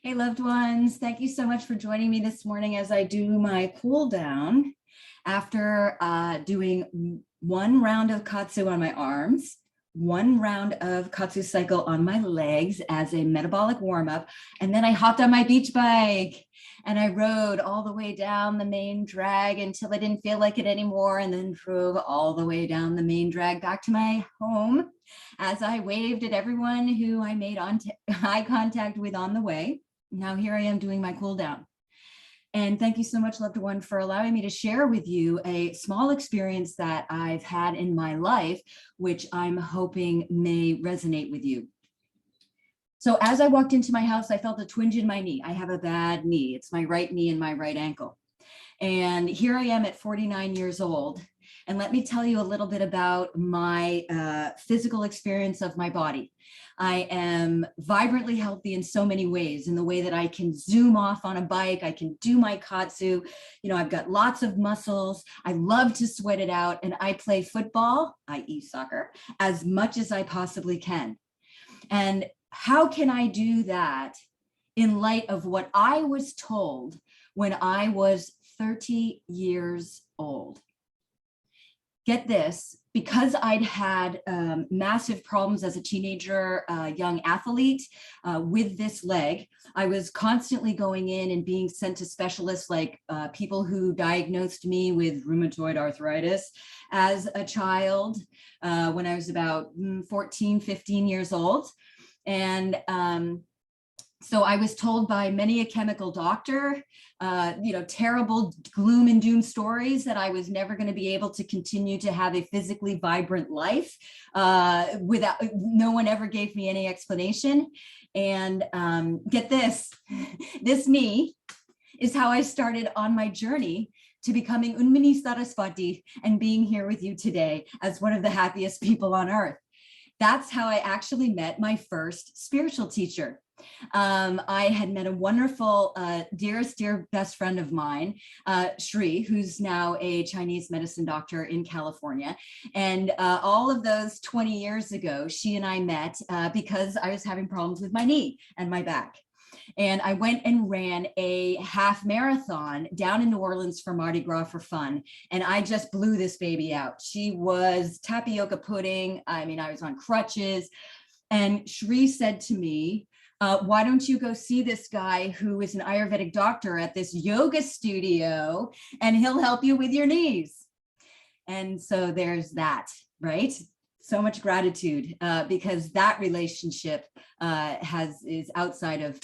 Hey, loved ones. Thank you so much for joining me this morning as I do my cool down after doing one round of katsu on my arms, one round of katsu cycle on my legs as a metabolic warm up. And then I hopped on my beach bike and I rode all the way down the main drag until I didn't feel like it anymore. And then drove all the way down the main drag back to my home as I waved at everyone who I made eye contact with on the way. Now here I am doing my cool down. And thank you so much, loved one, for allowing me to share with you a small experience that I've had in my life, which I'm hoping may resonate with you. So as I walked into my house, I felt a twinge in my knee. I have a bad knee. It's my right knee and my right ankle. And here I am at 49 years old. And let me tell you a little bit about my physical experience of my body. I am vibrantly healthy in so many ways, in the way that I can zoom off on a bike, I can do my katsu, I've got lots of muscles, I love to sweat it out, and I play football, i.e. soccer, as much as I possibly can. And how can I do that in light of what I was told when I was 30 years old? Get this, because I'd had massive problems as a teenager, young athlete with this leg, I was constantly going in and being sent to specialists like people who diagnosed me with rheumatoid arthritis as a child when I was about 14, 15 years old. And so I was told by many a chemical doctor, terrible gloom and doom stories that I was never going to be able to continue to have a physically vibrant life without, no one ever gave me any explanation. And get this, this knee is how I started on my journey to becoming Unmini Saraswati and being here with you today as one of the happiest people on earth. That's how I actually met my first spiritual teacher. I had met a wonderful, dear best friend of mine, Shri, who's now a Chinese medicine doctor in California. And all of those 20 years ago, she and I met because I was having problems with my knee and my back. And I went and ran a half marathon down in New Orleans for Mardi Gras for fun. And I just blew this baby out. She was tapioca pudding. I mean, I was on crutches. And Shri said to me, why don't you go see this guy who is an Ayurvedic doctor at this yoga studio and he'll help you with your knees. And so there's that, right? So much gratitude because that relationship is outside of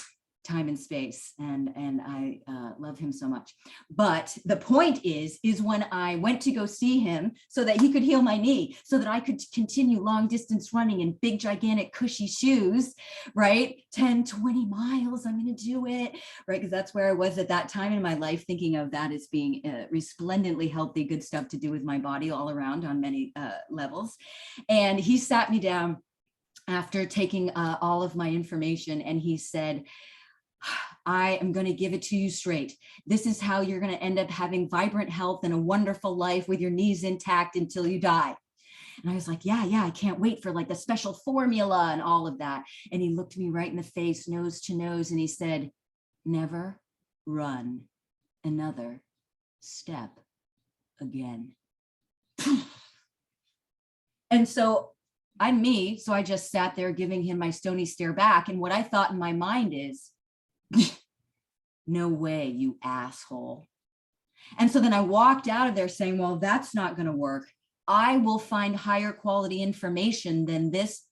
time and space, and I love him so much. But the point is when I went to go see him so that he could heal my knee, so that I could continue long distance running in big, gigantic, cushy shoes, right? 10, 20 miles, I'm going to do it, right? Because that's where I was at that time in my life, thinking of that as being resplendently healthy, good stuff to do with my body all around on many levels. And he sat me down after taking all of my information, and he said, I am going to give it to you straight. This is how you're going to end up having vibrant health and a wonderful life with your knees intact until you die. And I was like, yeah, I can't wait for like the special formula and all of that. And he looked me right in the face, nose to nose, and he said, never run another step again. And so I'm me. So I just sat there giving him my stony stare back. And what I thought in my mind is, no way, you asshole. And so then I walked out of there saying, well, that's not going to work. I will find higher quality information than this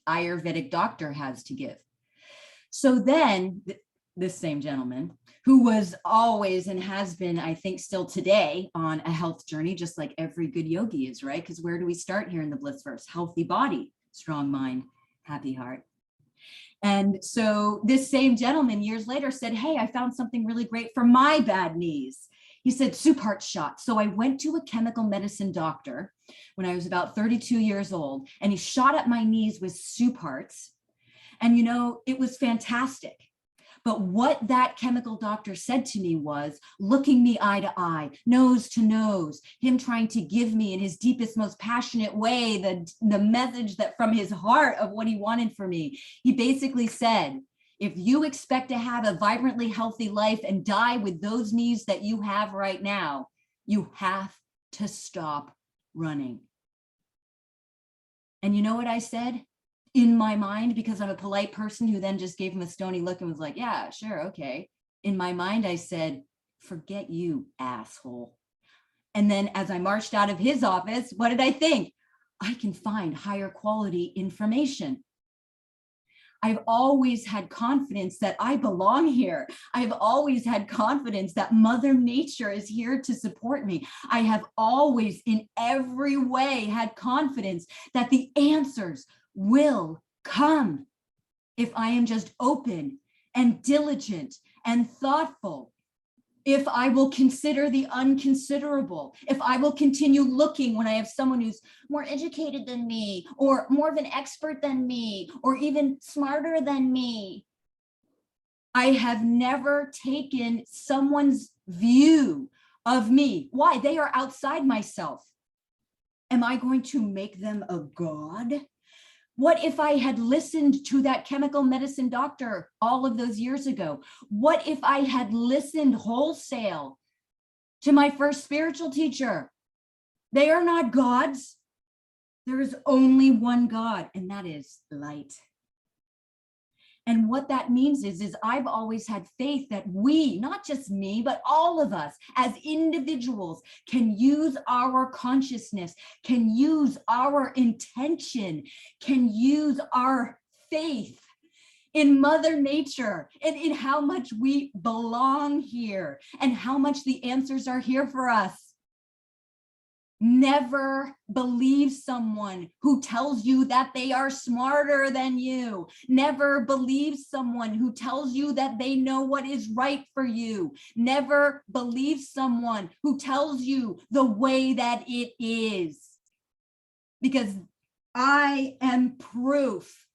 Ayurvedic doctor has to give. So then this same gentleman, who was always and has been, I think still today, on a health journey, just like every good yogi is, right? Because where do we start here in the Bliss verse? Healthy body, strong mind, happy heart. And so this same gentleman years later said, hey, I found something really great for my bad knees. He said, Supart shot. So I went to a chemical medicine doctor when I was about 32 years old, and he shot up my knees with Suparts. And, it was fantastic. But what that chemical doctor said to me was, looking me eye to eye, nose to nose, him trying to give me in his deepest, most passionate way, the message that from his heart of what he wanted for me. He basically said, If you expect to have a vibrantly healthy life and die with those knees that you have right now, you have to stop running. And you know what I said in my mind, because I'm a polite person who then just gave him a stony look and was like, yeah, sure, okay. In my mind, I said, forget you, asshole. And then as I marched out of his office, what did I think? I can find higher quality information. I've always had confidence that I belong here. I've always had confidence that Mother Nature is here to support me. I have always, in every way, had confidence that the answers will come if I am just open and diligent and thoughtful. If I will consider the unconsiderable, if I will continue looking when I have someone who's more educated than me, or more of an expert than me, or even smarter than me. I have never taken someone's view of me. Why? They are outside myself. Am I going to make them a god? What if I had listened to that chemical medicine doctor all of those years ago? What if I had listened wholesale to my first spiritual teacher? They are not gods. There is only one God, and that is light. And what that means is I've always had faith that we, not just me, but all of us as individuals can use our consciousness, can use our intention, can use our faith in Mother Nature and in how much we belong here and how much the answers are here for us. Never believe someone who tells you that they are smarter than you. Never believe someone who tells you that they know what is right for you. Never believe someone who tells you the way that it is. Because I am proof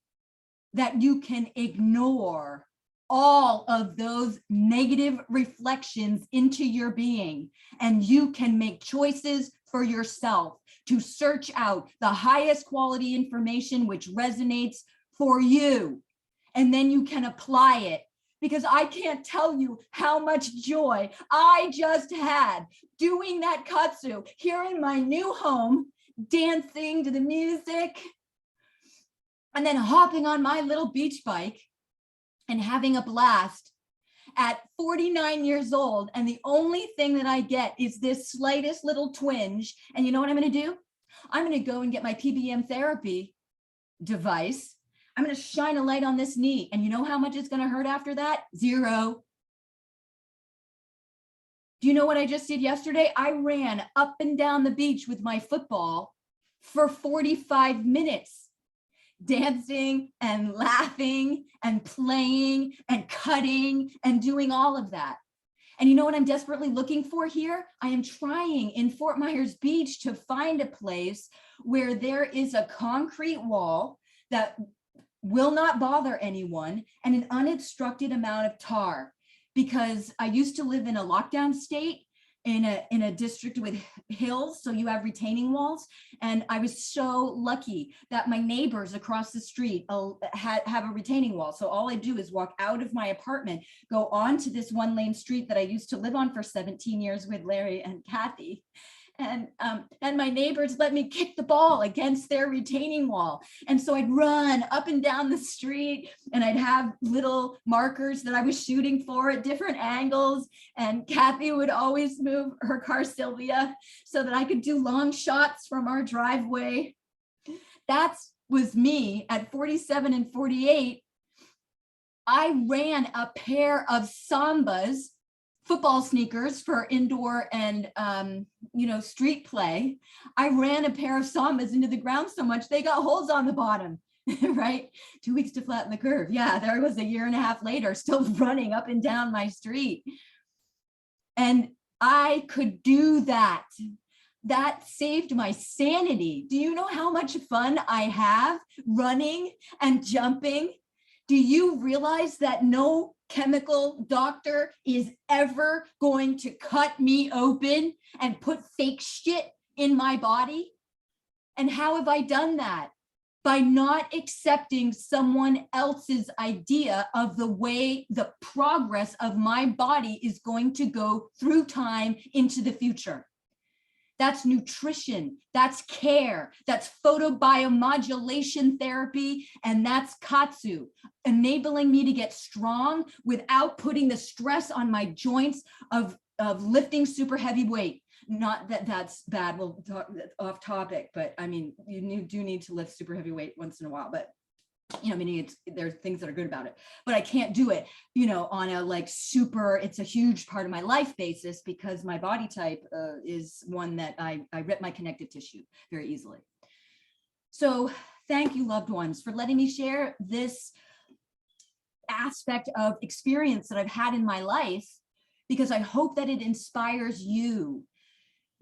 that you can ignore all of those negative reflections into your being, and you can make choices for yourself to search out the highest quality information which resonates for you. And then you can apply it, because I can't tell you how much joy I just had doing that katsu here in my new home, dancing to the music, and then hopping on my little beach bike and having a blast at 49 years old. And the only thing that I get is this slightest little twinge. And you know what I'm going to do? I'm going to go and get my PBM therapy device. I'm going to shine a light on this knee. And you know how much it's going to hurt after that? Zero. Do you know what I just did yesterday? I ran up and down the beach with my football for 45 minutes. Dancing and laughing and playing and cutting and doing all of that. And you know what I'm desperately looking for here? I am trying in Fort Myers Beach to find a place where there is a concrete wall that will not bother anyone and an unobstructed amount of tar. Because I used to live in a lockdown state in a district with hills, so you have retaining walls. And I was so lucky that my neighbors across the street have a retaining wall. So all I do is walk out of my apartment, go onto this one lane street that I used to live on for 17 years with Larry and Kathy. And my neighbors let me kick the ball against their retaining wall. And so I'd run up and down the street, and I'd have little markers that I was shooting for at different angles. And Kathy would always move her car, Sylvia, so that I could do long shots from our driveway. That was me at 47 and 48. I ran a pair of Sambas, football sneakers for indoor and street play. I ran a pair of Sambas into the ground so much they got holes on the bottom, right? 2 weeks to flatten the curve. Yeah, there was a year and a half later, still running up and down my street. And I could do that. That saved my sanity. Do you know how much fun I have running and jumping? Do you realize that no chemical doctor is ever going to cut me open and put fake shit in my body? And how have I done that? by not accepting someone else's idea of the way the progress of my body is going to go through time into the future. That's nutrition, that's care, that's photobiomodulation therapy, and that's katsu, enabling me to get strong without putting the stress on my joints of lifting super heavy weight. Not that that's bad, we'll talk off topic, but I mean, you do need to lift super heavy weight once in a while, but you know, meaning there's things that are good about it, but I can't do it, you know, on a like super, it's a huge part of my life basis, because my body type is one that I rip my connective tissue very easily. So thank you, loved ones, for letting me share this aspect of experience that I've had in my life, because I hope that it inspires you,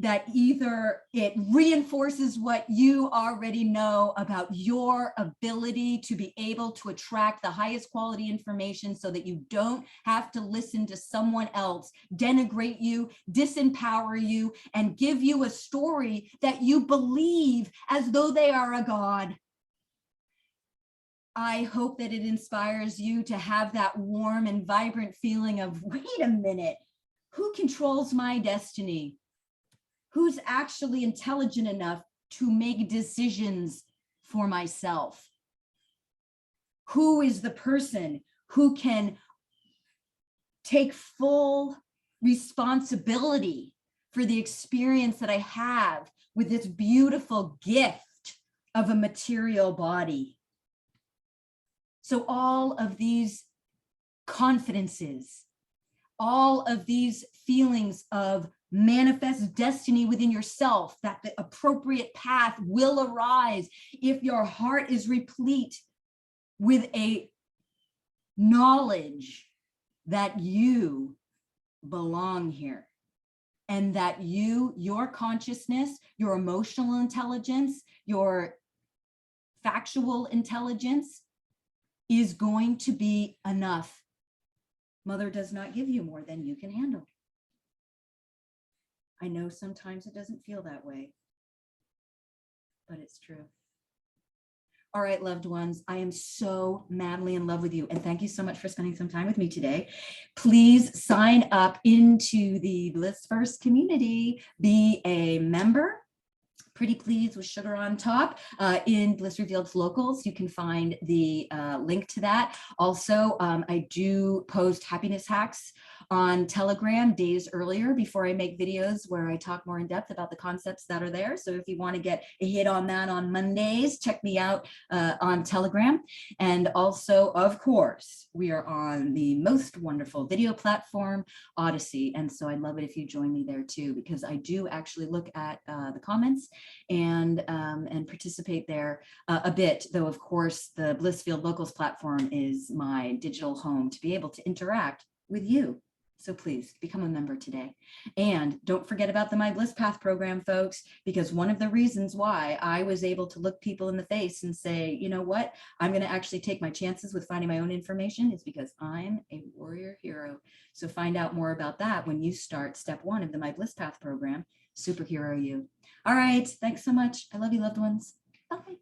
that either it reinforces what you already know about your ability to be able to attract the highest quality information, so that you don't have to listen to someone else denigrate you, disempower you, and give you a story that you believe as though they are a god. I hope that it inspires you to have that warm and vibrant feeling of, wait a minute, who controls my destiny? Who's actually intelligent enough to make decisions for myself? Who is the person who can take full responsibility for the experience that I have with this beautiful gift of a material body? So all of these confidences, all of these feelings of manifest destiny within yourself, that the appropriate path will arise if your heart is replete with a knowledge that you belong here, and that your consciousness, your emotional intelligence, your factual intelligence is going to be enough. Mother does not give you more than you can handle. I know sometimes it doesn't feel that way, but it's true. All right, loved ones, I am so madly in love with you, and thank you so much for spending some time with me today. Please sign up into the Bliss First community, be a member. Pretty please with sugar on top in Bliss Revealed's locals. You can find the link to that. Also, I do post happiness hacks on Telegram days earlier before I make videos where I talk more in depth about the concepts that are there. So if you want to get a hit on that on Mondays, check me out on Telegram. And also, of course, we are on the most wonderful video platform, Odyssey. And so I'd love it if you join me there too, because I do actually look at the comments and participate there a bit, though of course the Blissfield Locals platform is my digital home to be able to interact with you. So please become a member today. And don't forget about the My Bliss Path program, folks, because one of the reasons why I was able to look people in the face and say, you know what, I'm going to actually take my chances with finding my own information is because I'm a warrior hero. So find out more about that when you start step 1 of the My Bliss Path program, Superhero You. All right. Thanks so much. I love you, loved ones. Bye.